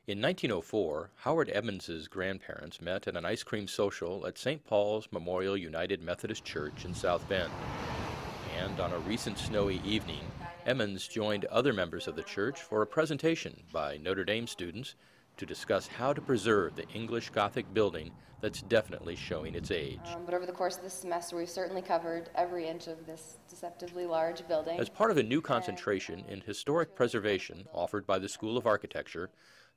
In 1904, Howard Emmons's grandparents met at an ice cream social at St. Paul's Memorial United Methodist Church in South Bend. And on a recent snowy evening, Emmons joined other members of the church for a presentation by Notre Dame students to discuss how to preserve the English Gothic building that's definitely showing its age. But over the course of this semester, we've certainly covered every inch of this deceptively large building. As part of a new concentration in historic preservation offered by the School of Architecture,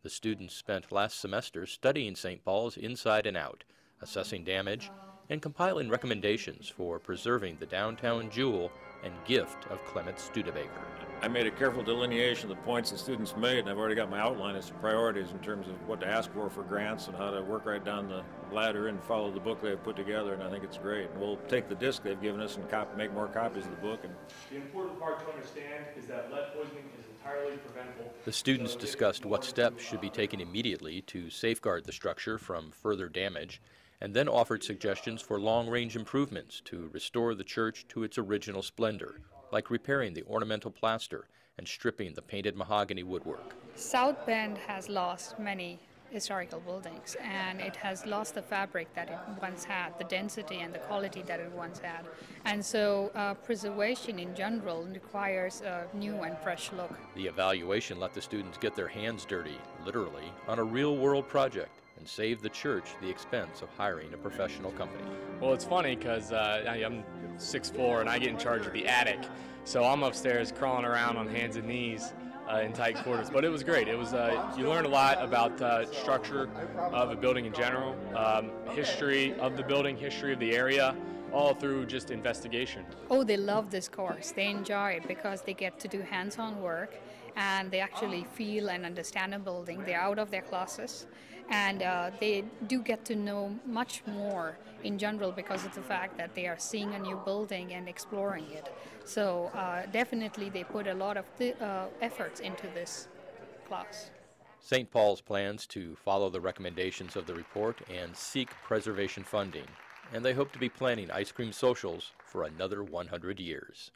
the students spent last semester studying St. Paul's inside and out, assessing damage, and compiling recommendations for preserving the downtown jewel and gift of Clement Studebaker. I made a careful delineation of the points the students made, and I've already got my outline as to priorities in terms of what to ask for grants and how to work right down the ladder and follow the book they've put together, and I think it's great. And we'll take the disc they've given us and make more copies of the book. The important part to understand is that lead poisoning is entirely preventable. The students discussed what steps should be taken immediately to safeguard the structure from further damage, and then offered suggestions for long-range improvements to restore the church to its original splendor, like repairing the ornamental plaster and stripping the painted mahogany woodwork. South Bend has lost many historical buildings, and it has lost the fabric that it once had, the density and the quality that it once had. And so preservation in general requires a new and fresh look. The evaluation let the students get their hands dirty, literally, on a real-world project and save the church the expense of hiring a professional company. Well, it's funny because I'm 6'4" and I get in charge of the attic, so I'm upstairs crawling around on hands and knees in tight quarters. But it was great. It was you learn a lot about structure of a building in general, history of the building, history of the area, all through just investigation. Oh, they love this course. They enjoy it because they get to do hands-on work and they actually feel and understand a building. They're out of their classes, and they do get to know much more in general because of the fact that they are seeing a new building and exploring it. So definitely they put a lot of efforts into this class. St. Paul's plans to follow the recommendations of the report and seek preservation funding, and they hope to be planning ice cream socials for another 100 years.